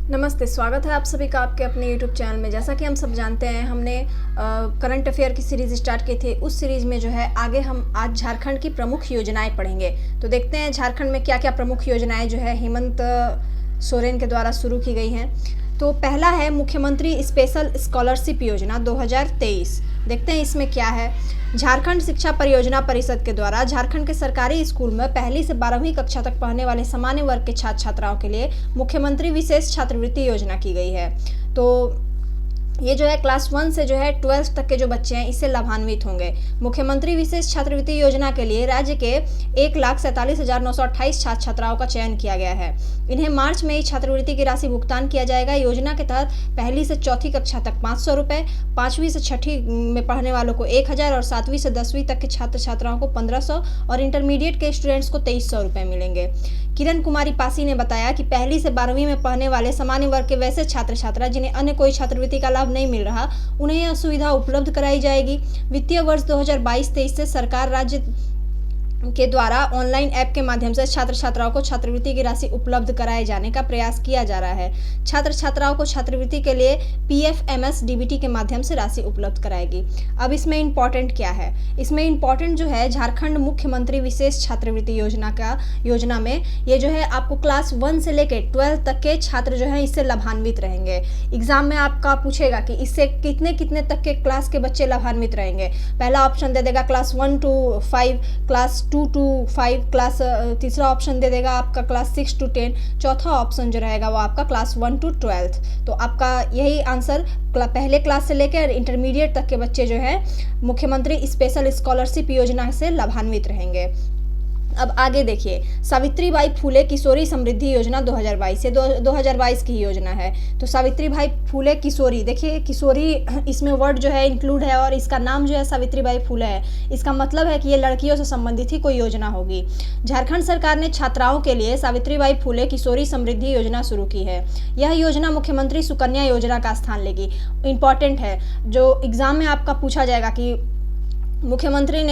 नमस्ते, स्वागत है आप सभी का आपके अपने यूट्यूब चैनल में। जैसा कि हम सब जानते हैं, हमने करंट अफेयर की सीरीज़ स्टार्ट की थी। उस सीरीज़ में जो है आगे हम आज झारखंड की प्रमुख योजनाएं पढ़ेंगे। तो देखते हैं झारखंड में क्या क्या प्रमुख योजनाएं जो है हेमंत सोरेन के द्वारा शुरू की गई हैं। तो पहला है मुख्यमंत्री स्पेशल स्कॉलरशिप योजना 2023। देखते हैं इसमें क्या है। झारखंड शिक्षा परियोजना परिषद के द्वारा झारखंड के सरकारी स्कूल में पहली से 12वीं कक्षा तक पढ़ने वाले सामान्य वर्ग के छात्र छात्राओं के लिए मुख्यमंत्री विशेष छात्रवृत्ति योजना की गई है। तो ये जो है क्लास 1 से जो है 12th तक के जो बच्चे हैं इससे लाभान्वित होंगे। मुख्यमंत्री विशेष छात्रवृत्ति योजना के लिए राज्य के 1,47,928 छात्र छात्राओं का चयन किया गया है। इन्हें मार्च में इस छात्रवृत्ति की राशि भुगतान किया जाएगा। योजना के तहत पहली से चौथी कक्षा तक 500 रुपये, 5वीं से 6ठी में पढ़ने वालों को 1,000 और 7वीं से 10वीं तक के छात्र छात्राओं को 1,500 और इंटरमीडिएट के स्टूडेंट्स को 2,300 रुपये मिलेंगे। किरण कुमारी पासी ने बताया कि पहली से 12वीं में पढ़ने वाले सामान्य वर्ग के वैसे छात्र छात्रा जिन्हें अन्य कोई छात्रवृत्ति का लाभ नहीं मिल रहा, उन्हें यह सुविधा उपलब्ध कराई जाएगी। वित्तीय वर्ष 2022-23 से सरकार राज्य के द्वारा ऑनलाइन ऐप के माध्यम से छात्र छात्राओं को छात्रवृत्ति की राशि उपलब्ध कराए जाने का प्रयास किया जा रहा है। छात्र छात्राओं को छात्रवृत्ति के लिए PFMS DBT के माध्यम से राशि उपलब्ध कराएगी। अब इसमें इम्पॉर्टेंट क्या है? इसमें इम्पॉर्टेंट जो है झारखंड मुख्यमंत्री विशेष छात्रवृत्ति योजना में ये जो है आपको क्लास 1 से लेकर 12 तक के छात्र जो है इससे लाभान्वित रहेंगे। एग्जाम में आपका पूछेगा कि इससे कितने कितने तक के क्लास के बच्चे लाभान्वित रहेंगे। पहला ऑप्शन दे देगा class 1 to 5, class 2 to 5, class तीसरा ऑप्शन दे देगा आपका क्लास 6 to 10, चौथा ऑप्शन जो रहेगा वो आपका क्लास 1 to 12। तो आपका यही आंसर पहले क्लास से लेकर इंटरमीडिएट तक के बच्चे जो है मुख्यमंत्री स्पेशल स्कॉलरशिप योजना से लाभान्वित रहेंगे। अब आगे देखिए, सावित्रीबाई फूले किशोरी समृद्धि योजना 2022, ये 2022 की योजना है। तो सावित्रीबाई फूले किशोरी, देखिए किशोरी इसमें वर्ड जो है इंक्लूड है और इसका नाम जो है सावित्रीबाई फूले है। इसका मतलब है कि ये लड़कियों से संबंधित ही कोई योजना होगी। झारखंड सरकार ने छात्राओं के लिए सावित्रीबाई फूले किशोरी समृद्धि योजना शुरू की है। यह योजना मुख्यमंत्री सुकन्या योजना का स्थान लेगी। इंपॉर्टेंट है, जो एग्जाम में आपका पूछा जाएगा कि मुख्यमंत्री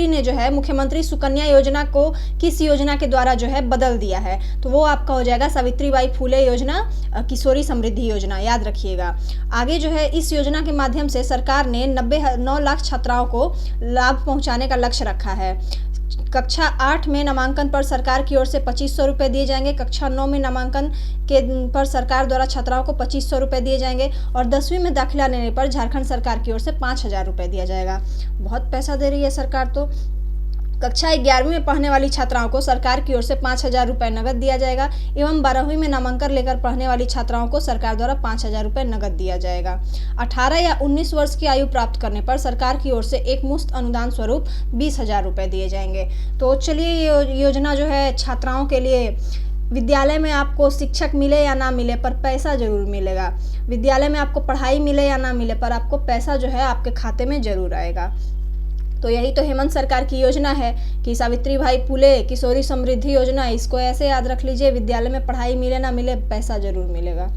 ने जो है मुख्यमंत्री सुकन्या योजना को किस योजना के द्वारा जो है बदल दिया है, तो वो आपका हो जाएगा सावित्रीबाई फूले योजना किशोरी समृद्धि योजना, याद रखिएगा। आगे जो है इस योजना के माध्यम से सरकार ने 9 लाख छात्राओं को लाभ पहुंचाने का लक्ष्य रखा है। कक्षा 8 में नामांकन पर सरकार की ओर से 2,500 रुपये दिए जाएंगे। कक्षा 9 में नामांकन पर सरकार द्वारा छात्राओं को 2,500 रुपये दिए जाएंगे और 10वीं में दाखिला लेने पर झारखंड सरकार की ओर से 5,000 रुपये दिया जाएगा। बहुत पैसा दे रही है सरकार। तो कक्षा 11वीं में पढ़ने वाली छात्राओं को सरकार की ओर से 5,000 रुपये नगद दिया जाएगा एवं 12वीं में नामांकन लेकर पढ़ने वाली छात्राओं को सरकार द्वारा 5,000 रुपये नगद दिया जाएगा। 18 या 19 वर्ष की आयु प्राप्त करने पर सरकार की ओर से एक मुफ्त अनुदान स्वरूप 20,000 रुपये दिए जाएंगे। तो चलिए ये योजना जो है छात्राओं के लिए, विद्यालय में आपको शिक्षक मिले या ना मिले पर पैसा जरूर मिलेगा। विद्यालय में आपको पढ़ाई मिले या ना मिले पर आपको पैसा जो है आपके खाते में जरूर आएगा। तो यही तो हेमंत सरकार की योजना है कि सावित्रीबाई फूले किशोरी समृद्धि योजना, इसको ऐसे याद रख लीजिए, विद्यालय में पढ़ाई मिले ना मिले पैसा जरूर मिलेगा।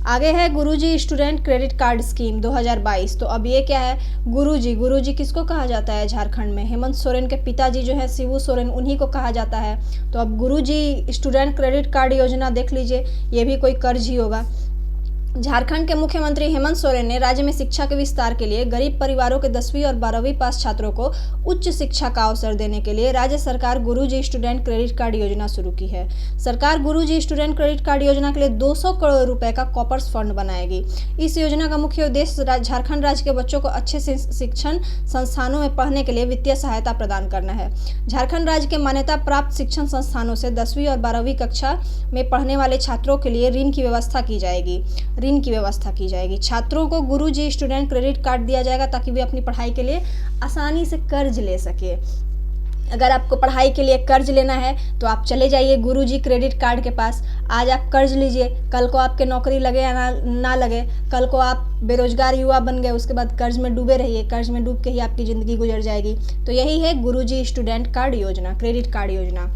आगे है गुरुजी स्टूडेंट क्रेडिट कार्ड स्कीम 2022। तो अब ये क्या है? गुरुजी किसको कहा जाता है झारखंड में? हेमंत सोरेन के पिताजी जो है शिबू सोरेन, उन्हीं को कहा जाता है। तो अब गुरुजी स्टूडेंट क्रेडिट कार्ड योजना देख लीजिए, ये भी कोई कर्ज ही होगा। झारखंड के मुख्यमंत्री हेमंत सोरेन ने राज्य में शिक्षा के विस्तार के लिए गरीब परिवारों के 10वीं और 12वीं पास छात्रों को उच्च शिक्षा का अवसर देने के लिए राज्य सरकार गुरुजी स्टूडेंट क्रेडिट कार्ड योजना शुरू की है। सरकार गुरुजी स्टूडेंट क्रेडिट कार्ड योजना के लिए 200 करोड़ रुपए का कॉपर्स फंड बनाएगी। इस योजना का मुख्य उद्देश्य झारखंड राज्य के बच्चों को अच्छे शिक्षण संस्थानों में पढ़ने के लिए वित्तीय सहायता प्रदान करना है। झारखंड राज्य के मान्यता प्राप्त शिक्षण संस्थानों से 10वीं और 12वीं कक्षा में पढ़ने वाले छात्रों के लिए ऋण की व्यवस्था की जाएगी। छात्रों को गुरुजी स्टूडेंट क्रेडिट कार्ड दिया जाएगा ताकि वे अपनी पढ़ाई के लिए आसानी से कर्ज ले सके। अगर आपको पढ़ाई के लिए कर्ज लेना है तो आप चले जाइए गुरुजी क्रेडिट कार्ड के पास। आज आप कर्ज लीजिए, कल को आपके नौकरी लगे या ना लगे, कल को आप बेरोजगार युवा बन गए, उसके बाद कर्ज में डूबे रहिए, कर्ज में डूब के ही आपकी ज़िंदगी गुजर जाएगी। तो यही है गुरुजी स्टूडेंट कार्ड योजना, क्रेडिट कार्ड योजना।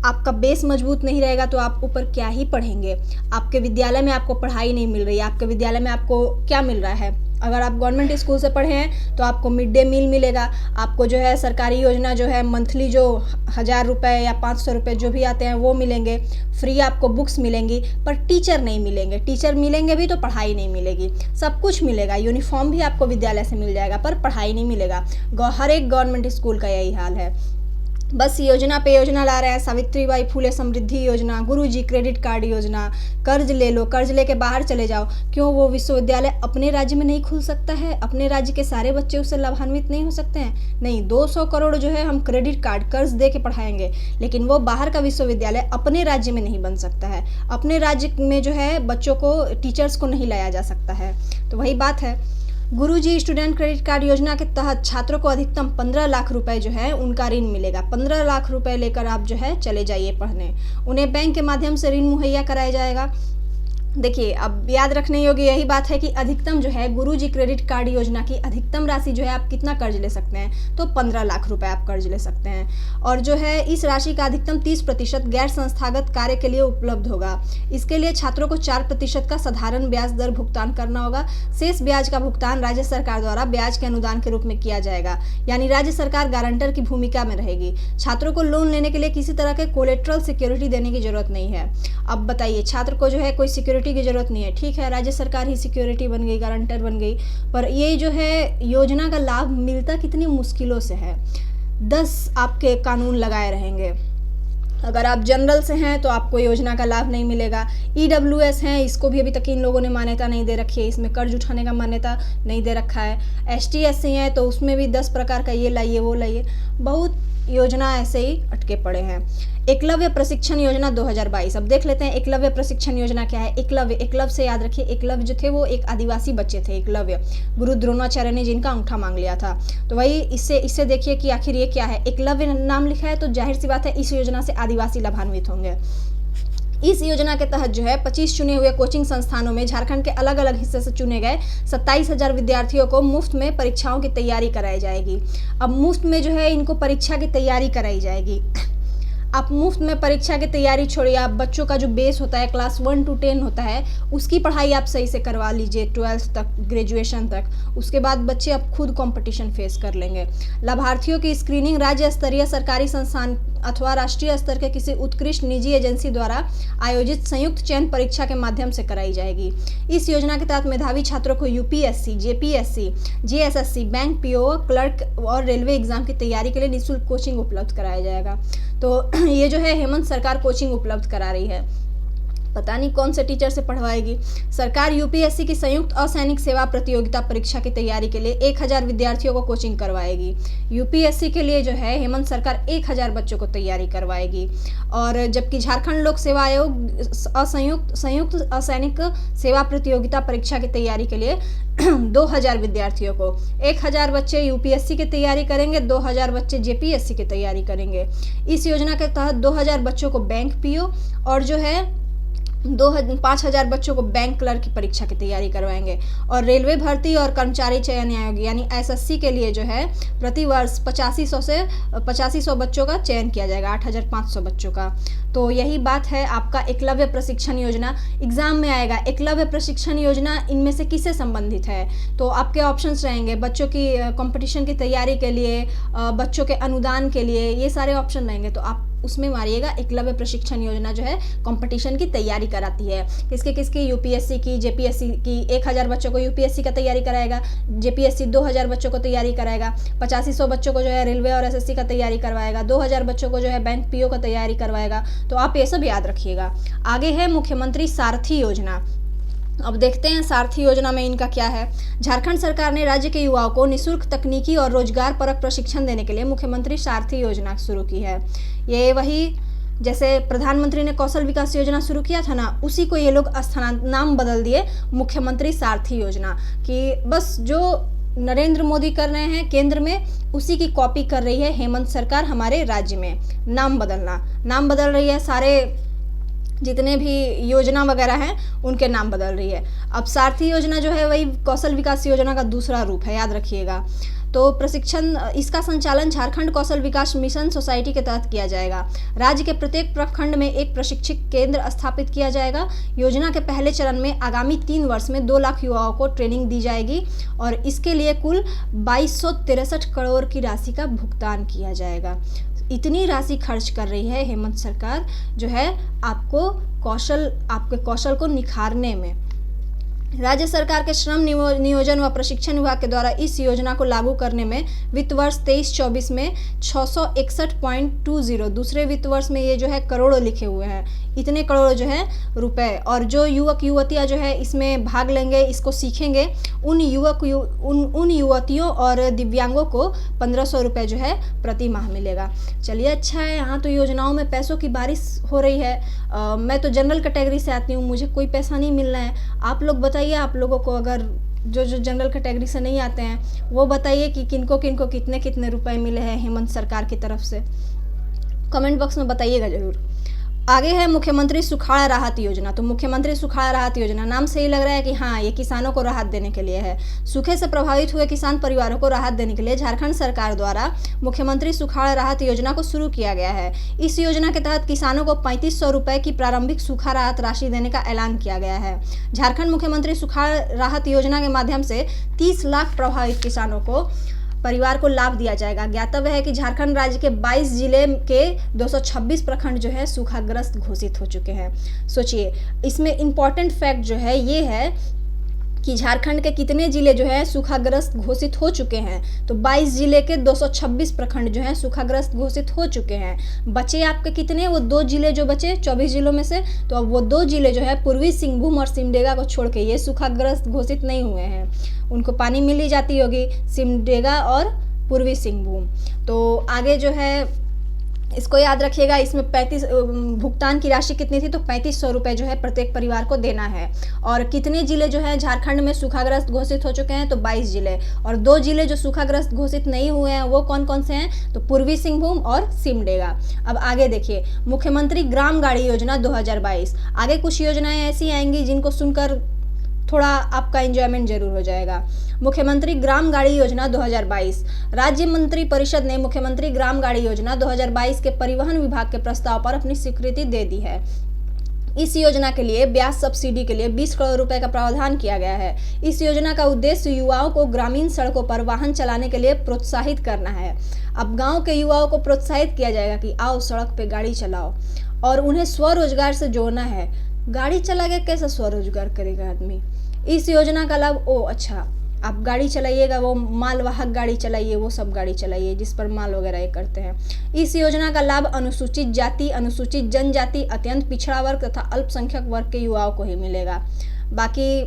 आपका बेस मजबूत नहीं रहेगा तो आप ऊपर क्या ही पढ़ेंगे। आपके विद्यालय में आपको पढ़ाई नहीं मिल रही है, आपके विद्यालय में आपको क्या मिल रहा है? अगर आप गवर्नमेंट स्कूल से पढ़े हैं तो आपको मिड डे मील मिलेगा, आपको जो है सरकारी योजना जो है मंथली जो 1000 रुपये या 500 रुपये जो भी आते हैं वो मिलेंगे, फ्री आपको बुक्स मिलेंगी, पर टीचर नहीं मिलेंगे। टीचर मिलेंगे भी तो पढ़ाई नहीं मिलेगी। सब कुछ मिलेगा, यूनिफॉर्म भी आपको विद्यालय से मिल जाएगा, पर पढ़ाई नहीं मिलेगा। हर एक गवर्नमेंट स्कूल का यही हाल है। बस योजना पे योजना ला रहे हैं, सावित्रीबाई फुले समृद्धि योजना, गुरुजी क्रेडिट कार्ड योजना, कर्ज ले लो, कर्ज लेके बाहर चले जाओ। क्यों वो विश्वविद्यालय अपने राज्य में नहीं खुल सकता है? अपने राज्य के सारे बच्चे उससे लाभान्वित नहीं हो सकते हैं? नहीं, 200 करोड़ जो है हम क्रेडिट कार्ड कर्ज दे के पढ़ाएंगे, लेकिन वो बाहर का विश्वविद्यालय अपने राज्य में नहीं बन सकता है। अपने राज्य में जो है बच्चों को, टीचर्स को नहीं लाया जा सकता है। तो वही बात है, गुरुजी स्टूडेंट क्रेडिट कार्ड योजना के तहत छात्रों को अधिकतम 15 लाख रुपए जो है उनका ऋण मिलेगा। 15 लाख रुपए लेकर आप जो है चले जाइए पढ़ने। उन्हें बैंक के माध्यम से ऋण मुहैया कराया जाएगा। देखिए, अब याद रखने योग्य यही बात है कि अधिकतम जो है गुरुजी क्रेडिट कार्ड योजना की अधिकतम राशि जो है आप कितना कर्ज ले सकते हैं, तो 15 लाख रुपए आप कर्ज ले सकते हैं। और जो है इस राशि का अधिकतम 30% गैर संस्थागत कार्य के लिए उपलब्ध होगा। इसके लिए छात्रों को 4% का साधारण ब्याज दर भुगतान करना होगा। शेष ब्याज का भुगतान राज्य सरकार द्वारा ब्याज के अनुदान के रूप में किया जाएगा, यानी राज्य सरकार गारंटर की भूमिका में रहेगी। छात्रों को लोन लेने के लिए किसी तरह के कोलेट्रल सिक्योरिटी देने की जरूरत नहीं है। अब बताइए, छात्र को जो है कोई सिक्योरिटी की जरूरत नहीं है, ठीक है, राज्य सरकार ही सिक्योरिटी बन गई, गारंटर बन गई, पर ये जो है योजना का लाभ मिलता कितनी मुश्किलों से है। 10 आपके कानून लगाए रहेंगे। अगर आप जनरल से हैं तो आपको योजना का लाभ नहीं मिलेगा। EWS हैं, इसको भी अभी तक इन लोगों ने मान्यता नहीं दे रखी है, इसमें कर्ज उठाने का मान्यता नहीं दे रखा है। ST SC हैं तो उसमें भी 10 प्रकार का ये लाइए वो लाइए, बहुत योजना ऐसे ही अटके पड़े हैं। एकलव्य प्रशिक्षण योजना 2022, अब देख लेते हैं एकलव्य प्रशिक्षण योजना क्या है। एकलव्य से याद रखिए, एकलव्य जो थे वो एक आदिवासी बच्चे थे। एकलव्य गुरु द्रोणाचार्य ने जिनका अंगूठा मांग लिया था, तो वही इससे देखिए कि आखिर ये क्या है। एकलव्य नाम लिखा है तो जाहिर सी बात है इस योजना से आदिवासी लाभान्वित होंगे। इस योजना के तहत जो है 25 चुने हुए कोचिंग संस्थानों में झारखंड के अलग अलग हिस्से से चुने गए 27,000 विद्यार्थियों को मुफ्त में परीक्षाओं की तैयारी कराई जाएगी। अब मुफ्त में जो है इनको परीक्षा की तैयारी कराई जाएगी। आप मुफ्त में परीक्षा की तैयारी छोड़िए, आप बच्चों का जो बेस होता है क्लास 1 to 10 होता है उसकी पढ़ाई आप सही से करवा लीजिए 12th तक, ग्रेजुएशन तक। उसके बाद बच्चे अब खुद कंपटीशन फेस कर लेंगे। लाभार्थियों की स्क्रीनिंग राज्य स्तरीय सरकारी संस्थान अथवा राष्ट्रीय स्तर के किसी उत्कृष्ट निजी एजेंसी द्वारा आयोजित संयुक्त चयन परीक्षा के माध्यम से कराई जाएगी। इस योजना के तहत मेधावी छात्रों को UPSC, JPSC, JSSC, bank PO, clerk और रेलवे एग्जाम की तैयारी के लिए निःशुल्क कोचिंग उपलब्ध कराया जाएगा। तो ये जो है हेमंत सरकार कोचिंग उपलब्ध करा रही है, पता नहीं कौन से टीचर से पढ़वाएगी। सरकार UPSC की संयुक्त असैनिक सेवा प्रतियोगिता परीक्षा की तैयारी के लिए 1000 विद्यार्थियों को कोचिंग करवाएगी। UPSC के लिए जो है हेमंत सरकार 1000 बच्चों को तैयारी करवाएगी। और जबकि झारखंड लोक सेवा आयोग संयुक्त असैनिक सेवा प्रतियोगिता परीक्षा की तैयारी के लिए 2000 विद्यार्थियों को, 1000 बच्चे UPSC की तैयारी करेंगे, 2000 बच्चे JPSC की तैयारी करेंगे। इस योजना के तहत 2000 बच्चों को बैंक PO और जो है 5000 बच्चों को बैंक क्लर्क की परीक्षा की तैयारी करवाएंगे। और रेलवे भर्ती और कर्मचारी चयन आयोग यानी SSC के लिए जो है प्रति वर्ष 8500 बच्चों का चयन किया जाएगा, 8500 बच्चों का। तो यही बात है आपका एकलव्य प्रशिक्षण योजना एग्जाम में आएगा। एकलव्य प्रशिक्षण योजना इनमें से किससे संबंधित है, तो आपके ऑप्शंस रहेंगे बच्चों की कंपटीशन की तैयारी के लिए, बच्चों के अनुदान के लिए, ये सारे ऑप्शन रहेंगे। तो आप उसमें मारिएगा एकलव्य प्रशिक्षण योजना जो है कंपटीशन की तैयारी कराती है। किसकी UPSC की, JPSC की। 1000 बच्चों को UPSC का तैयारी कराएगा, JPSC 2000 बच्चों को तैयारी कराएगा, 8500 बच्चों को जो है रेलवे और SSC का तैयारी करवाएगा, 2000 बच्चों को जो है बैंक PO का तैयारी करवाएगा। तो आप ये सब याद रखिएगा। आगे है मुख्यमंत्री सारथी योजना। अब देखते हैं सारथी योजना में इनका क्या है। झारखंड सरकार ने राज्य के युवाओं को निःशुल्क तकनीकी और रोजगार परक प्रशिक्षण देने के लिए मुख्यमंत्री सारथी योजना शुरू की है। ये वही जैसे प्रधानमंत्री ने कौशल विकास योजना शुरू किया था ना, उसी को ये लोग नाम बदल दिए मुख्यमंत्री सारथी योजना, कि बस जो नरेंद्र मोदी कर रहे हैं केंद्र में उसी की कॉपी कर रही है हेमंत सरकार हमारे राज्य में। नाम बदल रही है, सारे जितने भी योजना वगैरह हैं उनके नाम बदल रही है। अब सारथी योजना जो है वही कौशल विकास योजना का दूसरा रूप है, याद रखिएगा। तो प्रशिक्षण इसका संचालन झारखंड कौशल विकास मिशन सोसाइटी के तहत किया जाएगा। राज्य के प्रत्येक प्रखंड में एक प्रशिक्षण केंद्र स्थापित किया जाएगा। योजना के पहले चरण में आगामी 3 वर्ष में 2 लाख युवाओं को ट्रेनिंग दी जाएगी और इसके लिए कुल 2263 करोड़ की राशि का भुगतान किया जाएगा। इतनी राशि खर्च कर रही है हेमंत सरकार जो है आपके कौशल को निखारने में। राज्य सरकार के श्रम नियोजन व प्रशिक्षण विभाग के द्वारा इस योजना को लागू करने में वित्त वर्ष 23-24 में 661.20, दूसरे वित्त वर्ष में ये जो है करोड़ों लिखे हुए हैं, इतने करोड़ जो है रुपए। और जो युवक युवतियां जो है इसमें भाग लेंगे, इसको सीखेंगे, उन युवतियों और दिव्यांगों को 1500 रुपये जो है प्रति माह मिलेगा। चलिए अच्छा है, यहाँ तो योजनाओं में पैसों की बारिश हो रही है। मैं तो जनरल कैटेगरी से आती हूँ, मुझे कोई पैसा नहीं मिल रहा है। आप लोग बताइए, आप लोगों को अगर जो जनरल कैटेगरी से नहीं आते हैं वो बताइए कि किनको किनको कितने कितने रुपए मिले हैं हेमंत सरकार की तरफ से, कमेंट बॉक्स में बताइएगा ज़रूर। आगे है मुख्यमंत्री सुखाड़ राहत योजना। तो मुख्यमंत्री सुखाड़ राहत योजना, नाम से ही लग रहा है कि हाँ ये किसानों को राहत देने के लिए है। सूखे से प्रभावित हुए किसान परिवारों को राहत देने के लिए झारखंड सरकार द्वारा मुख्यमंत्री सुखाड़ राहत योजना को शुरू किया गया है। इस योजना के तहत किसानों को 3500 रुपये की प्रारंभिक सूखा राहत राशि देने का ऐलान किया गया है। झारखंड मुख्यमंत्री सुखाड़ राहत योजना के माध्यम से 30 लाख प्रभावित किसानों को परिवार को लाभ दिया जाएगा। ज्ञातव्य है कि झारखंड राज्य के 22 जिले के 226 प्रखंड जो है सूखाग्रस्त घोषित हो चुके हैं। सोचिए, इसमें इम्पॉर्टेंट फैक्ट जो है ये है कि झारखंड के कितने जिले जो है सूखाग्रस्त घोषित हो चुके हैं। तो 22 जिले के 226 प्रखंड जो है सूखाग्रस्त घोषित हो चुके हैं। बचे आपके कितने, वो 2 जिले जो बचे 24 जिलों में से, तो अब वो 2 जिले जो है पूर्वी सिंहभूम और सिमडेगा को छोड़ के ये सूखाग्रस्त घोषित नहीं हुए हैं। उनको पानी मिल ही जाती होगी, सिमडेगा और पूर्वी सिंहभूम। तो आगे जो है इसको याद रखिएगा, इसमें 35 भुगतान की राशि कितनी थी, तो 3500 रुपये जो है प्रत्येक परिवार को देना है। और कितने जिले जो है झारखंड में सूखाग्रस्त घोषित हो चुके हैं, तो 22 जिले। और 2 जिले जो सूखाग्रस्त घोषित नहीं हुए हैं वो कौन कौन से हैं, तो पूर्वी सिंहभूम और सिमडेगा। अब आगे देखिए, मुख्यमंत्री ग्राम गाड़ी योजना 2022। आगे कुछ योजनाएं ऐसी आएंगी जिनको सुनकर थोड़ा आपका एंजॉयमेंट जरूर हो जाएगा। मुख्यमंत्री ग्राम गाड़ी योजना 2022। राज्य मंत्री परिषद ने मुख्यमंत्री ग्राम गाड़ी योजना 2022 के परिवहन विभाग के प्रस्ताव पर अपनी स्वीकृति दे दी है। इस योजना के लिए ब्याज सब्सिडी के लिए 20 करोड़ रुपए का प्रावधान किया गया है। इस योजना का उद्देश्य युवाओं को ग्रामीण सड़कों पर वाहन चलाने के लिए प्रोत्साहित करना है। अब गांव के युवाओं को प्रोत्साहित किया जाएगा कि आओ सड़क पे गाड़ी चलाओ, और उन्हें स्वरोजगार से जोड़ना है। गाड़ी चला के कैसे स्वरोजगार करेगा आदमी। इस योजना का लाभ, अच्छा आप गाड़ी चलाइएगा, वो मालवाहक गाड़ी चलाइए, वो सब गाड़ी चलाइए जिस पर माल वगैरह ये करते हैं। इस योजना का लाभ अनुसूचित जाति, अनुसूचित जनजाति, अत्यंत पिछड़ा वर्ग तथा अल्पसंख्यक वर्ग के युवाओं को ही मिलेगा, बाकी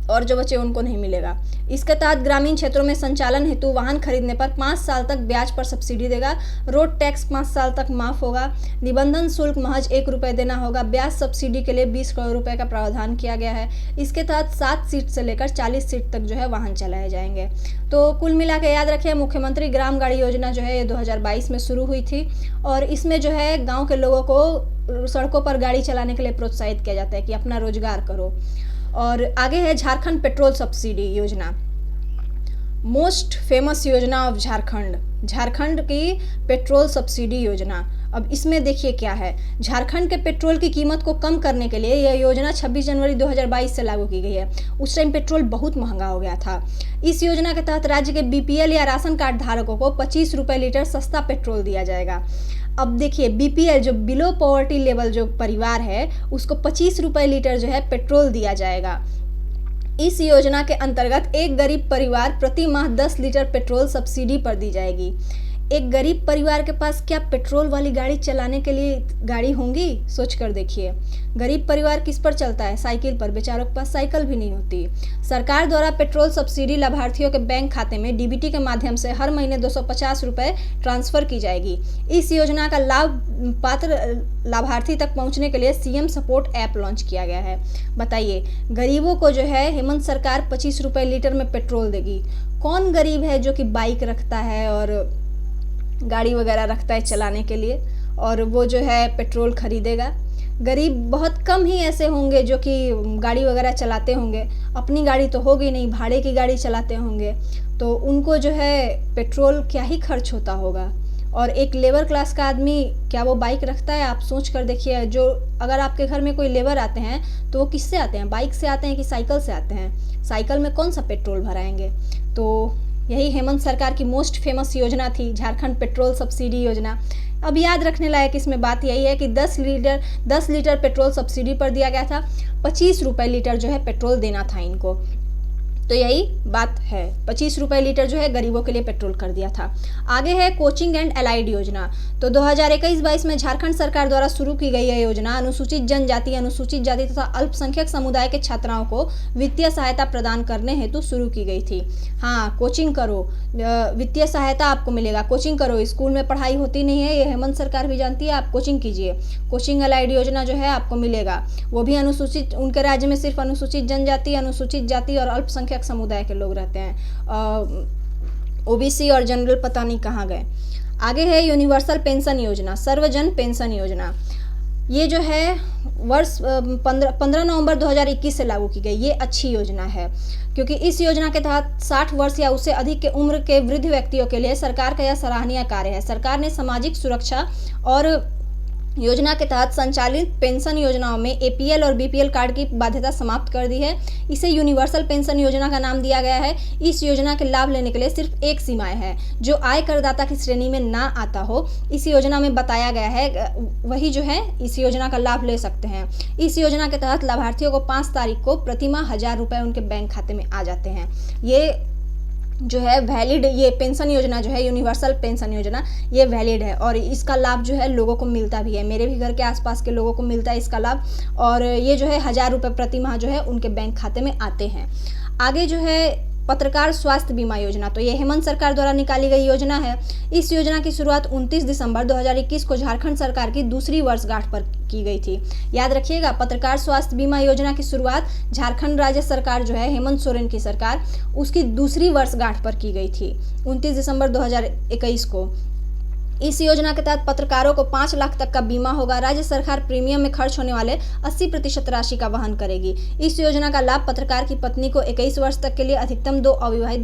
और जो बचे उनको नहीं मिलेगा। इसके तहत ग्रामीण क्षेत्रों में संचालन हेतु वाहन खरीदने पर 5 साल तक ब्याज पर सब्सिडी देगा। रोड टैक्स 5 साल तक माफ होगा। निबंधन शुल्क महज 1 रुपये देना होगा। ब्याज सब्सिडी के लिए 20 करोड़ रुपए का प्रावधान किया गया है। इसके तहत 7 सीट से लेकर 40 सीट तक जो है वाहन चलाए जाएंगे। तो कुल मिला के याद रखिए, मुख्यमंत्री ग्राम गाड़ी योजना जो है ये 2022 में शुरू हुई थी, और इसमें जो है गाँव के लोगों को सड़कों पर गाड़ी चलाने के लिए प्रोत्साहित किया जाता है कि अपना रोजगार करो। और आगे है झारखंड पेट्रोल सब्सिडी योजना, मोस्ट फेमस योजना ऑफ झारखंड, झारखंड की पेट्रोल सब्सिडी योजना। अब इसमें देखिए क्या है, झारखंड के पेट्रोल की कीमत को कम करने के लिए यह योजना 26 जनवरी 2022 से लागू की गई है। उस टाइम पेट्रोल बहुत महंगा हो गया था। इस योजना के तहत राज्य के बीपीएल या राशन कार्ड धारकों को 25 रुपये लीटर सस्ता पेट्रोल दिया जाएगा। अब देखिए, बीपीएल जो बिलो पॉवर्टी लेवल जो परिवार है उसको 25 रुपये लीटर जो है पेट्रोल दिया जाएगा। इस योजना के अंतर्गत एक गरीब परिवार प्रति माह 10 लीटर पेट्रोल सब्सिडी पर दी जाएगी। एक गरीब परिवार के पास क्या पेट्रोल वाली गाड़ी चलाने के लिए गाड़ी होंगी, सोच कर देखिए। गरीब परिवार किस पर चलता है, साइकिल पर, बेचारों के पास साइकिल भी नहीं होती। सरकार द्वारा पेट्रोल सब्सिडी लाभार्थियों के बैंक खाते में डीबीटी के माध्यम से हर महीने 250 रुपये ट्रांसफर की जाएगी। इस योजना का लाभ पात्र लाभार्थी तक पहुंचने के लिए सीएम सपोर्ट ऐप लॉन्च किया गया है। बताइए, गरीबों को जो है हेमंत सरकार 25 रुपये लीटर में पेट्रोल देगी। कौन गरीब है जो कि बाइक रखता है और गाड़ी वगैरह रखता है चलाने के लिए, और वो जो है पेट्रोल खरीदेगा। गरीब बहुत कम ही ऐसे होंगे जो कि गाड़ी वगैरह चलाते होंगे, अपनी गाड़ी तो होगी नहीं, भाड़े की गाड़ी चलाते होंगे, तो उनको जो है पेट्रोल क्या ही खर्च होता होगा। और एक लेबर क्लास का आदमी क्या वो बाइक रखता है? आप सोच कर देखिए, जो अगर आपके घर में कोई लेबर आते हैं तो वो किससे आते हैं, बाइक से आते हैं कि साइकिल से आते हैं? साइकिल में कौन सा पेट्रोल भराएंगे? तो यही हेमंत सरकार की मोस्ट फेमस योजना थी, झारखंड पेट्रोल सब्सिडी योजना। अब याद रखने लायक इसमें बात यही है कि 10 लीटर पेट्रोल सब्सिडी पर दिया गया था, 25 रुपये लीटर जो है पेट्रोल देना था इनको। तो यही बात है, 25 रुपये लीटर जो है गरीबों के लिए पेट्रोल कर दिया था। आगे है कोचिंग एंड एलाइड योजना। तो 2021-22 में झारखंड सरकार द्वारा शुरू की गई यह योजना अनुसूचित जनजाति, अनुसूचित जाति तथा अल्पसंख्यक समुदाय के छात्राओं को वित्तीय सहायता प्रदान करने हेतु शुरू की गई थी। हाँ, कोचिंग करो, वित्तीय सहायता आपको मिलेगा, कोचिंग करो, स्कूल में पढ़ाई होती नहीं है, ये हेमंत सरकार भी जानती है, आप कोचिंग कीजिए। कोचिंग एलाइड योजना जो है आपको मिलेगा, वो भी अनुसूचित, उनके राज्य में सिर्फ अनुसूचित जनजाति, अनुसूचित जाति और अल्पसंख्यक समुदाय के लोग रहते हैं। ओबीसी और जनरल पता नहीं कहाँ गए। आगे है यूनिवर्सल पेंशन योजना, सर्वजन पेंशन योजना। ये जो है वर्ष 15 नवंबर 2021 से लागू की गई। ये अच्छी योजना है क्योंकि इस योजना के तहत 60 वर्ष या उससे अधिक के उम्र के वृद्ध व्यक्तियों के लिए सरकार का यह सराहनीय कार्य है। सरकार ने सामाजिक सुरक्षा और योजना के तहत संचालित पेंशन योजनाओं में एपीएल और बीपीएल कार्ड की बाध्यता समाप्त कर दी है। इसे यूनिवर्सल पेंशन योजना का नाम दिया गया है। इस योजना के लाभ लेने के लिए सिर्फ एक सीमाएं है, जो आय करदाता की श्रेणी में ना आता हो, इस योजना में बताया गया है, वही जो है इस योजना का लाभ ले सकते हैं। इस योजना के तहत लाभार्थियों को 5 तारीख को प्रतिमाह 1000 रुपये उनके बैंक खाते में आ जाते हैं। ये जो है वैलिड, ये पेंशन योजना जो है यूनिवर्सल पेंशन योजना, ये वैलिड है और इसका लाभ जो है लोगों को मिलता भी है। मेरे भी घर के आसपास के लोगों को मिलता है इसका लाभ, और ये जो है 1000 रुपये प्रति माह जो है उनके बैंक खाते में आते हैं। आगे जो है पत्रकार स्वास्थ्य बीमा योजना, तो ये हेमंत सरकार द्वारा निकाली गई योजना है। इस योजना की शुरुआत 29 दिसंबर 2021 को झारखंड सरकार की दूसरी वर्षगांठ पर की गई थी। याद रखिएगा, पत्रकार स्वास्थ्य बीमा योजना की शुरुआत झारखंड राज्य सरकार जो है हेमंत सोरेन की सरकार, उसकी दूसरी वर्षगांठ पर की गई थी 29 दिसंबर 2021 को। इस योजना के तहत पत्रकारों को 5 लाख तक का बीमा होगा। राज्य सरकार प्रीमियम में खर्च होने वाले 80% राशि का वहन करेगी। इस योजना का लाभ पत्रकार की पत्नी को 21 वर्ष तक के लिए अधिकतम 2 अविवाहित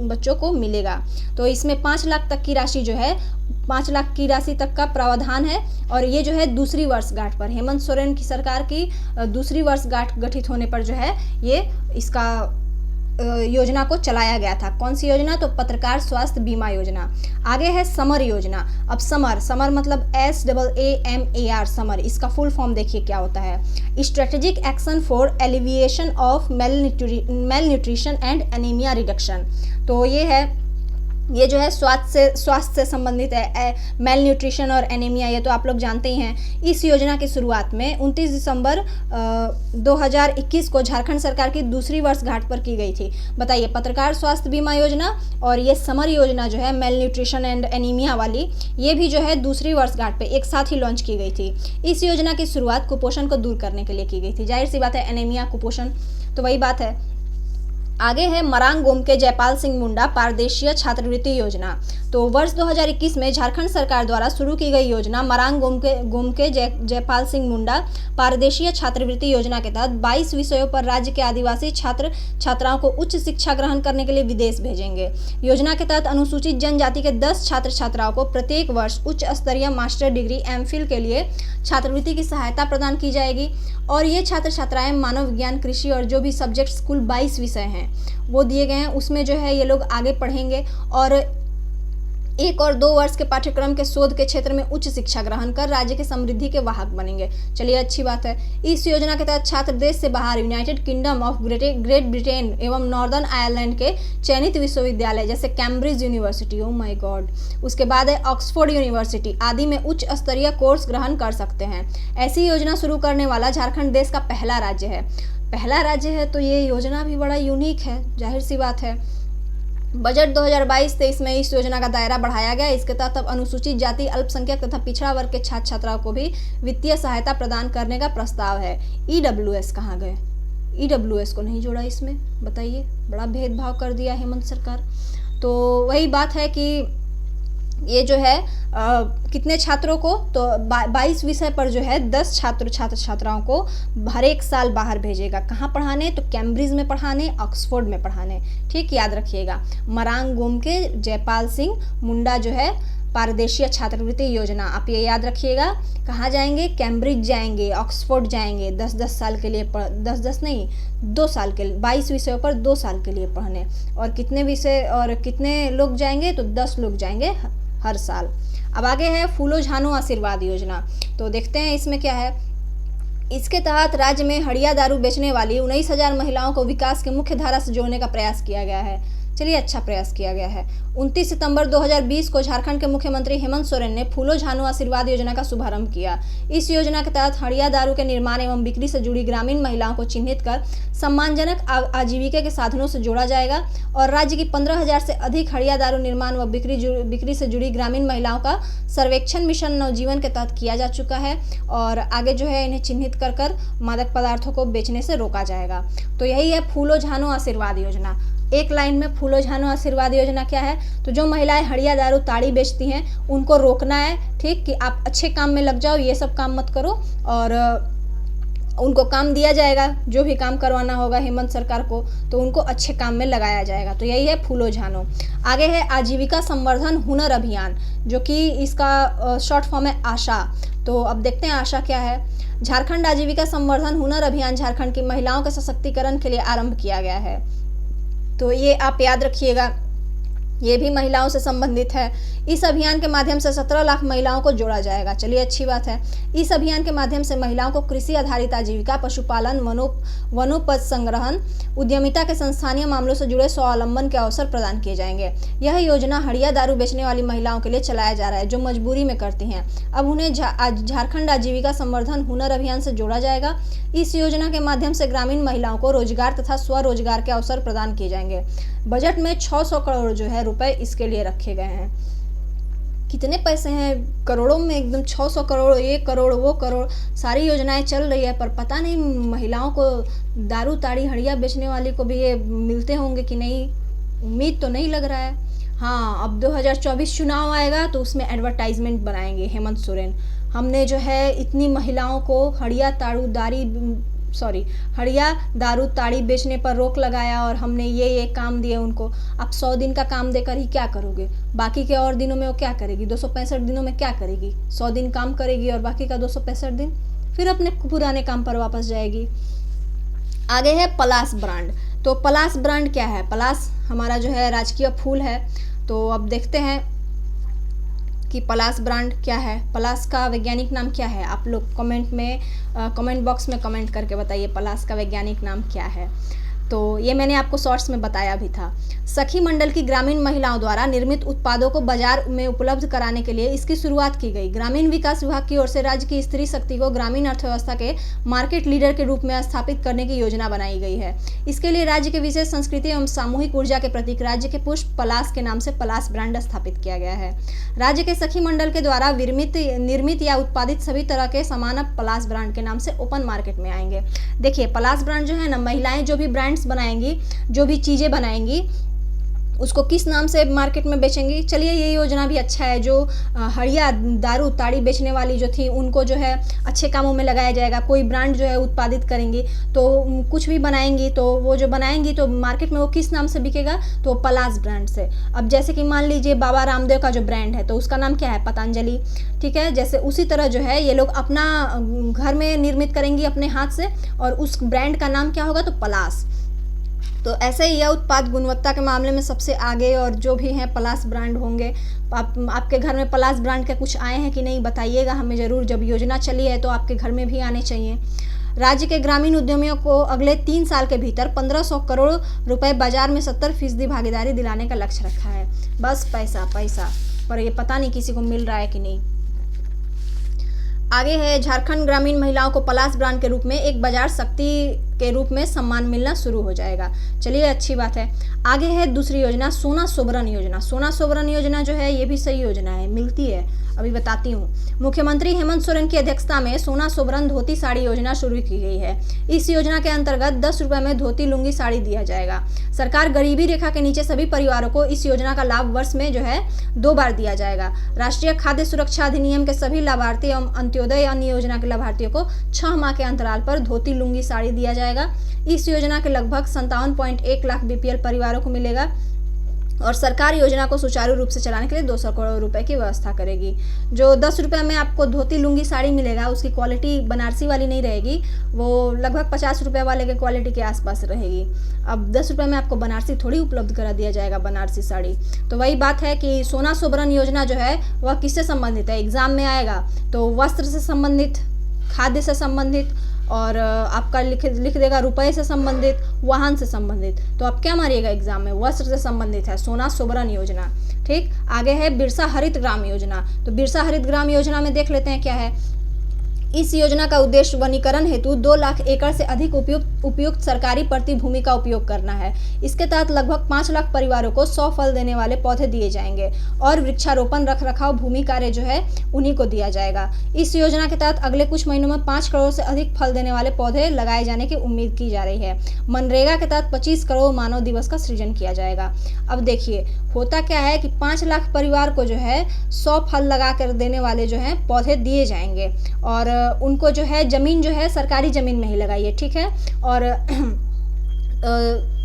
बच्चों को मिलेगा। तो इसमें 5 लाख तक की राशि जो है, 5 लाख की राशि तक का प्रावधान है और ये जो है दूसरी वर्षगांठ पर, हेमंत सोरेन की सरकार की दूसरी वर्षगांठ गठित होने पर जो है ये इसका योजना को चलाया गया था। कौन सी योजना? तो पत्रकार स्वास्थ्य बीमा योजना। आगे है समर योजना। अब समर मतलब SAAMAR, समर, इसका फुल फॉर्म देखिए क्या होता है, strategic action for alleviation of male nutrition and anaemia reduction. तो ये जो है स्वास्थ्य से संबंधित है, मेल न्यूट्रिशन और एनीमिया, ये तो आप लोग जानते ही हैं। इस योजना की शुरुआत में 29 दिसंबर 2021 को झारखंड सरकार की दूसरी वर्षगांठ पर की गई थी। बताइए, पत्रकार स्वास्थ्य बीमा योजना और ये समर योजना जो है मेल न्यूट्रिशन एंड एनीमिया वाली, ये भी जो है दूसरी वर्षगांठ पे एक साथ ही लॉन्च की गई थी। इस योजना की शुरुआत कुपोषण को दूर करने के लिए की गई थी। जाहिर सी बात है, एनीमिया, कुपोषण, तो वही बात है। आगे है मरांग गोमके जयपाल सिंह मुंडा पारदेशीय छात्रवृत्ति योजना। तो वर्ष 2021 में झारखंड सरकार द्वारा शुरू की गई योजना मरांग गोमके जयपाल सिंह मुंडा पारदेशीय छात्रवृत्ति योजना के तहत 22 विषयों पर राज्य के आदिवासी छात्र छात्राओं को उच्च शिक्षा ग्रहण करने के लिए विदेश भेजेंगे। योजना के तहत अनुसूचित जनजाति के 10 छात्र छात्राओं को प्रत्येक वर्ष उच्च स्तरीय मास्टर डिग्री MPhil के लिए छात्रवृत्ति की सहायता प्रदान की जाएगी। और ये छात्र छात्राएं मानव विज्ञान, कृषि और जो भी सब्जेक्ट्स, कुल 22 विषय हैं वो दिए गए हैं, उसमें जो है ये लोग आगे पढ़ेंगे और 1 और 2 वर्ष के पाठ्यक्रम के शोध के क्षेत्र में उच्च शिक्षा ग्रहण कर राज्य की समृद्धि के वाहक बनेंगे। चलिए, अच्छी बात है। इस योजना के तहत छात्र देश से बाहर United kingdom of great Britain एवं नॉर्दर्न आयरलैंड के चयनित विश्वविद्यालय जैसे Cambridge university, oh my God, उसके बाद है ऑक्सफोर्ड यूनिवर्सिटी आदि में उच्च स्तरीय कोर्स ग्रहण कर सकते हैं। ऐसी योजना शुरू करने वाला झारखंड देश का पहला राज्य है। तो ये योजना भी बड़ा यूनिक है, जाहिर सी बात है। बजट 2022-23 में इस योजना का दायरा बढ़ाया गया। इसके तहत अब अनुसूचित जाति, अल्पसंख्यक तथा पिछड़ा वर्ग के छात्र छात्राओं को भी वित्तीय सहायता प्रदान करने का प्रस्ताव है। EWS कहाँ गए? EWS को नहीं जोड़ा इसमें, बताइए, बड़ा भेदभाव कर दिया हेमंत सरकार। तो वही बात है कि ये जो है कितने छात्रों को, तो 22 विषय पर जो है 10 छात्राओं को हर एक साल बाहर भेजेगा। कहाँ पढ़ाने, तो कैम्ब्रिज में पढ़ाने, ऑक्सफोर्ड में पढ़ाने। ठीक, याद रखिएगा। मरांग गोम के जयपाल सिंह मुंडा जो है पारदेशीय छात्रवृत्ति योजना, आप ये याद रखिएगा। कहाँ जाएंगे, कैम्ब्रिज जाएंगे, ऑक्सफोर्ड जाएंगे, 10-10 साल के लिए 10-10 नहीं 2 साल के 22 विषयों पर 2 साल के लिए पढ़ने। और कितने विषय और कितने लोग जाएंगे, तो 10 लोग जाएंगे हर साल। अब आगे है फूलो झानो आशीर्वाद योजना। तो देखते हैं इसमें क्या है। इसके तहत राज्य में हड़िया दारू बेचने वाली 19,000 महिलाओं को विकास के मुख्य धारा से जोड़ने का प्रयास किया गया है। चलिए, अच्छा प्रयास किया गया है। 29 सितंबर 2020 को झारखंड के मुख्यमंत्री हेमंत सोरेन ने फूलो झानो आशीर्वाद योजना का शुभारंभ किया। इस योजना के तहत हड़िया दारू के निर्माण एवं बिक्री से जुड़ी ग्रामीण महिलाओं को चिन्हित कर सम्मानजनक आजीविका के साधनों से जोड़ा जाएगा और राज्य की 15,000 से अधिक हड़िया दारू निर्माण व बिक्री से जुड़ी ग्रामीण महिलाओं का सर्वेक्षण मिशन नवजीवन के तहत किया जा चुका है और आगे जो है इन्हें चिन्हित कर मादक पदार्थों को बेचने से रोका जाएगा। तो यही है फूलो झानो आशीर्वाद योजना। एक लाइन में फूलो झानो आशीर्वाद योजना क्या है, तो जो महिलाएं हड़िया दारू ताड़ी बेचती हैं उनको रोकना है। ठीक, कि आप अच्छे काम में लग जाओ, ये सब काम मत करो, और उनको काम दिया जाएगा, जो भी काम करवाना होगा हेमंत सरकार को, तो उनको अच्छे काम में लगाया जाएगा। तो यही है फूलो झानो। आगे है आजीविका संवर्धन हुनर अभियान, जो कि इसका शॉर्ट फॉर्म है आशा। तो अब देखते हैं आशा क्या है। झारखंड आजीविका संवर्धन हुनर अभियान झारखंड की महिलाओं के सशक्तिकरण के लिए आरंभ किया गया है। तो ये आप याद रखिएगा, ये भी महिलाओं से संबंधित है। इस अभियान के माध्यम से 17 लाख महिलाओं को जोड़ा जाएगा। चलिए, अच्छी बात है। इस अभियान के माध्यम से महिलाओं को कृषि आधारित आजीविका, पशुपालन, वनोपज संग्रहण, उद्यमिता के संस्थानीय मामलों से जुड़े स्वावलंबन के अवसर प्रदान किए जाएंगे। यह योजना हड़िया दारू बेचने वाली महिलाओं के लिए चलाया जा रहा है, जो मजबूरी में करती हैं। अब उन्हें झारखंड आजीविका संवर्धन हुनर अभियान से जोड़ा जाएगा। इस योजना के माध्यम से ग्रामीण महिलाओं को रोजगार तथा स्वरोजगार के अवसर प्रदान किए जाएंगे। बजट में 600 करोड़ जो है रुपए इसके लिए रखे गए हैं। कितने पैसे हैं, करोड़ों में एकदम 600 करोड़, ये करोड़ वो करोड़, सारी योजनाएं चल रही है। पर पता नहीं महिलाओं को दारू ताड़ी हड़िया बेचने वाली को भी ये मिलते होंगे कि नहीं, उम्मीद तो नहीं लग रहा है। हाँ, अब 2024 चुनाव आएगा तो उसमें एडवर्टाइजमेंट बनाएंगे हेमंत सोरेन। हमने जो है इतनी महिलाओं को हड़िया दारू ताड़ी बेचने पर रोक लगाया और हमने ये काम दिए उनको। अब 100 दिन का काम देकर ही क्या करोगे, बाकी के और दिनों में वो क्या करेगी, 265 दिनों में क्या करेगी। 100 दिन काम करेगी और बाकी का 265 दिन फिर अपने पुराने काम पर वापस जाएगी। आगे है पलाश ब्रांड। तो पलाश ब्रांड क्या है, पलाश हमारा जो है राजकीय फूल है। तो अब देखते हैं कि पलाश ब्रांड क्या है, पलाश का वैज्ञानिक नाम क्या है। आप लोग कमेंट बॉक्स में कमेंट करके बताइए पलाश का वैज्ञानिक नाम क्या है। तो ये मैंने आपको शॉर्ट्स में बताया भी था। सखी मंडल की ग्रामीण महिलाओं द्वारा निर्मित उत्पादों को बाजार में उपलब्ध कराने के लिए इसकी शुरुआत की गई। ग्रामीण विकास विभाग की ओर से राज्य की स्त्री शक्ति को ग्रामीण अर्थव्यवस्था के मार्केट लीडर के रूप में स्थापित करने की योजना बनाई गई है। इसके लिए राज्य के विशेष संस्कृति एवं सामूहिक ऊर्जा के प्रतीक राज्य के पुष्प पलाश के नाम से पलाश ब्रांड स्थापित किया गया है। राज्य के सखी मंडल के द्वारा निर्मित या उत्पादित सभी तरह के सामान अब पलाश ब्रांड के नाम से ओपन मार्केट में आएंगे। देखिए, पलाश ब्रांड जो है ना, महिलाएं जो भी ब्रांड्स बनाएंगी, जो भी चीजें बनाएंगी, उसको किस नाम से मार्केट में बेचेंगी। चलिए, ये योजना भी अच्छा है। जो हड़िया दारू ताड़ी बेचने वाली जो थी उनको जो है अच्छे कामों में लगाया जाएगा। कोई ब्रांड जो है उत्पादित करेंगी तो कुछ भी बनाएंगी, तो वो जो बनाएंगी तो मार्केट में वो किस नाम से बिकेगा, तो पलाश ब्रांड से। अब जैसे कि मान लीजिए बाबा रामदेव का जो ब्रांड है तो उसका नाम क्या है, पतंजलि। ठीक है, जैसे उसी तरह जो है ये लोग अपना घर में निर्मित करेंगी अपने हाथ से और उस ब्रांड का नाम क्या होगा, तो पलाश। तो ऐसे ही यह उत्पाद गुणवत्ता के मामले में सबसे आगे और जो भी हैं पलाश ब्रांड होंगे। आपके घर में पलाश ब्रांड के कुछ आए हैं कि नहीं बताइएगा हमें ज़रूर। जब योजना चली है तो आपके घर में भी आने चाहिए। राज्य के ग्रामीण उद्यमियों को अगले 3 साल के भीतर 1500 करोड़ रुपए बाजार में 70% भागीदारी दिलाने का लक्ष्य रखा है। बस पैसा पैसा, पर ये पता नहीं किसी को मिल रहा है कि नहीं। आगे है झारखंड ग्रामीण महिलाओं को पलाश ब्रांड के रूप में एक बाजार शक्ति के रूप में सम्मान मिलना शुरू हो जाएगा। चलिए अच्छी बात है। आगे है दूसरी योजना सोना सोबरन योजना। सोना सोबरन योजना जो है ये भी सही योजना है, मिलती है, अभी बताती हूँ। मुख्यमंत्री हेमंत सोरेन की अध्यक्षता में सोना सोबरन धोती साड़ी योजना शुरू की गई है। इस योजना के अंतर्गत 10 रुपए में धोती लुंगी साड़ी दिया जाएगा। सरकार गरीबी रेखा के नीचे सभी परिवारों को इस योजना का लाभ वर्ष में जो है 2 बार दिया जाएगा। राष्ट्रीय खाद्य सुरक्षा अधिनियम के सभी लाभार्थी एवं अंत्योदय अन्य योजना के लाभार्थियों को 6 माह के अंतराल पर धोती लुंगी साड़ी दिया जाएगा। इस योजना के लगभग 57.1 लाख बीपीएल परिवारों को मिलेगा और सरकार योजना को सुचारू रूप से चलाने के लिए 200 करोड़ रुपए की व्यवस्था करेगी। जो 10 रुपये में आपको धोती लुंगी साड़ी मिलेगा उसकी क्वालिटी बनारसी वाली नहीं रहेगी, वो लगभग 50 रुपये वाले के क्वालिटी के आसपास रहेगी। अब 10 रुपये में आपको बनारसी थोड़ी उपलब्ध करा दिया जाएगा बनारसी साड़ी। तो वही बात है कि सोना सोबरन योजना जो है वह किससे संबंधित है, एग्जाम में आएगा तो वस्त्र से संबंधित, खाद्य से संबंधित और आपका लिख देगा रुपए से संबंधित, वाहन से संबंधित। तो आप क्या मारिएगा एग्जाम में, वस्त्र से संबंधित है सोना सोबरन योजना। ठीक, आगे है बिरसा हरित ग्राम योजना। तो बिरसा हरित ग्राम योजना में देख लेते हैं क्या है। इस योजना का उद्देश्य वनीकरण हेतु 2 लाख एकड़ से अधिक उपयुक्त सरकारी प्रति भूमि का उपयोग करना है। इसके तहत लगभग 5 लाख परिवारों को 100 फल देने वाले पौधे दिए जाएंगे और वृक्षारोपण रख रखाव भूमि कार्य जो है उन्हीं को दिया जाएगा। इस योजना के तहत अगले कुछ महीनों में 5 करोड़ से अधिक फल देने वाले पौधे लगाए जाने की उम्मीद की जा रही है। मनरेगा के तहत 25 करोड़ मानव दिवस का सृजन किया जाएगा। अब देखिए होता क्या है कि 5 लाख परिवार को जो है 100 फल लगा कर देने वाले जो है पौधे दिए जाएंगे और उनको जो है जमीन जो है सरकारी जमीन में ही लगाइए, ठीक है, और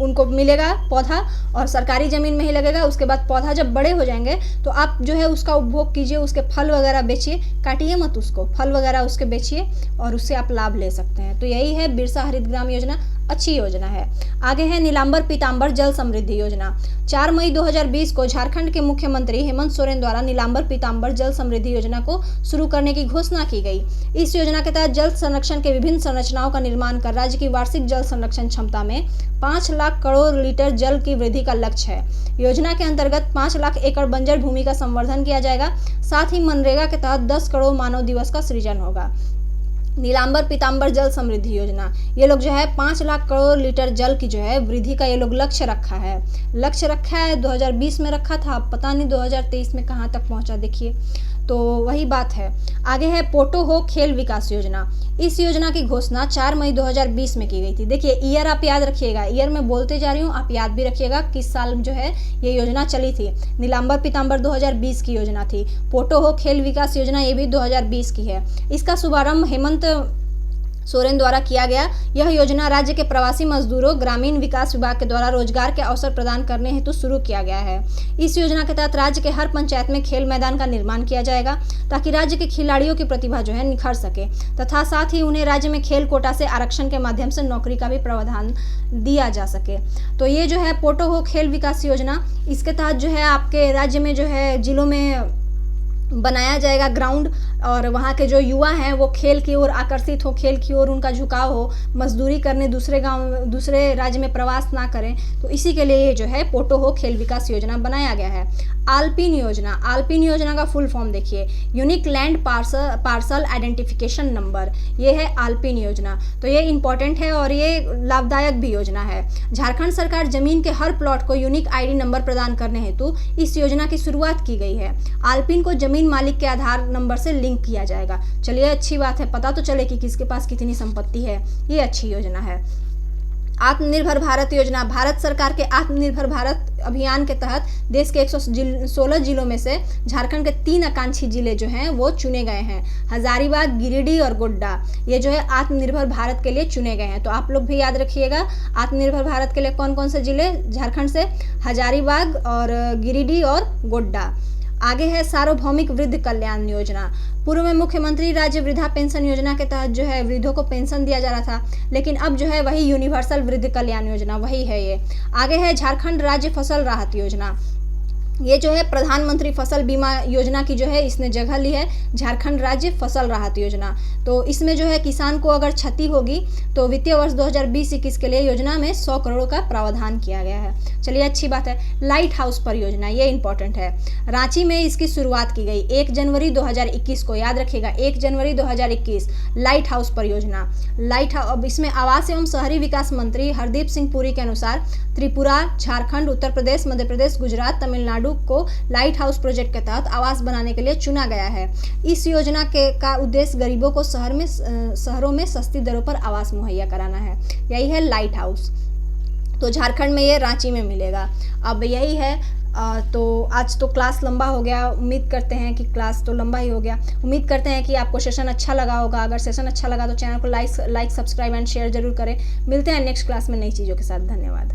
उनको मिलेगा पौधा और सरकारी ज़मीन में ही लगेगा। उसके बाद पौधा जब बड़े हो जाएंगे तो आप जो है उसका उपभोग कीजिए, उसके फल वगैरह बेचिए, काटिए मत उसको, फल वगैरह उसके बेचिए और उससे आप लाभ ले सकते हैं। तो यही है बिरसा हरित ग्राम योजना, अच्छी योजना है। आगे है नीलांबर पीतांबर जल समृद्धि योजना। 4 मई 2020 को झारखंड के मुख्यमंत्री हेमंत सोरेन द्वारा नीलांबर पीतांबर जल समृद्धि योजना को शुरू करने की घोषणा की गई। इस योजना के तहत जल संरक्षण के विभिन्न संरचनाओं का निर्माण कर राज्य की वार्षिक जल संरक्षण क्षमता में 5 लाख करोड़ लीटर जल की वृद्धि का लक्ष्य है। योजना के अंतर्गत 5 लाख एकड़ बंजर भूमि का संवर्धन किया जाएगा। साथ ही मनरेगा के तहत 10 करोड़ मानव दिवस का सृजन होगा। नीलांबर पीतांबर जल समृद्धि योजना, ये लोग जो है 5 लाख करोड़ लीटर जल की जो है वृद्धि का ये लोग लक्ष्य रखा है। 2020 में रखा था, पता नहीं 2023 में कहाँ तक पहुँचा, देखिए। तो वही बात है। आगे है पोटो हो खेल विकास योजना। इस योजना की घोषणा 4 मई 2020 में की गई थी। देखिए ईयर आप याद रखिएगा, ईयर में बोलते जा रही हूँ, आप याद भी रखिएगा किस साल जो है ये योजना चली थी। नीलांबर पीतांबर 2020 की योजना थी। पोटो हो खेल विकास योजना ये भी 2020 की है। इसका शुभारंभ हेमंत सोरेन द्वारा किया गया। यह योजना राज्य के प्रवासी मजदूरों ग्रामीण विकास विभाग के द्वारा रोजगार के अवसर प्रदान करने हेतु शुरू किया गया है। इस योजना के तहत राज्य के हर पंचायत में खेल मैदान का निर्माण किया जाएगा ताकि राज्य के खिलाड़ियों की प्रतिभा जो है निखर सके तथा साथ ही उन्हें राज्य में खेल कोटा से आरक्षण के माध्यम से नौकरी का भी प्रावधान दिया जा सके। तो ये जो है पोटो हो खेल विकास योजना, इसके तहत जो है आपके राज्य में जो है जिलों में बनाया जाएगा ग्राउंड और वहाँ के जो युवा हैं वो खेल की ओर आकर्षित हो, खेल की ओर उनका झुकाव हो, मजदूरी करने दूसरे राज्य में प्रवास ना करें। तो इसी के लिए ये जो है पोटो हो खेल विकास योजना बनाया गया है। आल्पिन योजना, आल्पिन योजना का फुल फॉर्म देखिए, unique land parcel identification number, ये है आल्पिन योजना। तो ये इंपॉर्टेंट है और ये लाभदायक भी योजना है। झारखंड सरकार जमीन के हर प्लॉट को यूनिक आईडी नंबर प्रदान करने हेतु इस योजना की शुरुआत की गई है। आल्पिन को जमीन मालिक के आधार नंबर से लिंक किया जाएगा। चलिए अच्छी बात है, पता तो चले कि किसके पास कितनी संपत्ति है, ये अच्छी योजना है। आत्मनिर्भर भारत योजना, भारत सरकार के आत्मनिर्भर भारत अभियान के तहत देश के 116 जिलों में से झारखंड के 3 आकांक्षी जिले जो हैं वो चुने गए हैं। हजारीबाग, गिरिडीह और गोड्डा, ये जो है आत्मनिर्भर भारत के लिए चुने गए हैं। तो आप लोग भी याद रखिएगा आत्मनिर्भर भारत के लिए कौन कौन से जिले झारखंड से, हजारीबाग और गिरिडीह और गोड्डा। आगे है सार्वभौमिक वृद्ध कल्याण योजना। पूर्व में मुख्यमंत्री राज्य वृद्धा पेंशन योजना के तहत जो है वृद्धों को पेंशन दिया जा रहा था, लेकिन अब जो है वही यूनिवर्सल वृद्ध कल्याण योजना वही है ये। आगे है झारखंड राज्य फसल राहत योजना। ये जो है प्रधानमंत्री फसल बीमा योजना की जो है इसने जगह ली है झारखंड राज्य फसल राहत योजना। तो इसमें जो है किसान को अगर क्षति होगी तो वित्तीय वर्ष 2020-21 के लिए योजना में 100 करोड़ का प्रावधान किया गया है। चलिए अच्छी बात है। लाइट हाउस परियोजना, ये इंपॉर्टेंट है। रांची में इसकी शुरुआत की गई 1 जनवरी 2021 को, याद रखिएगा 1 जनवरी 2021। लाइट हाउस परियोजना, अब इसमें आवास एवं शहरी विकास मंत्री हरदीप सिंह पुरी के अनुसार त्रिपुरा, झारखंड, उत्तर प्रदेश, मध्य प्रदेश, गुजरात, तमिलनाडु को लाइट हाउस प्रोजेक्ट के तहत आवास बनाने के लिए चुना गया है। इस योजना का उद्देश्य गरीबों को शहरों में सस्ती दरों पर आवास मुहैया कराना है। यही है लाइट हाउस। तो झारखंड में ये रांची में मिलेगा। अब यही है। तो आज तो क्लास लंबा हो गया, उम्मीद करते हैं कि क्लास तो लंबा ही हो गया। उम्मीद करते हैं कि आपको सेशन अच्छा लगा होगा। अगर सेशन अच्छा लगा तो चैनल को लाइक, सब्सक्राइब एंड शेयर जरूर करें। मिलते हैं नेक्स्ट क्लास में नई चीज़ों के साथ। धन्यवाद।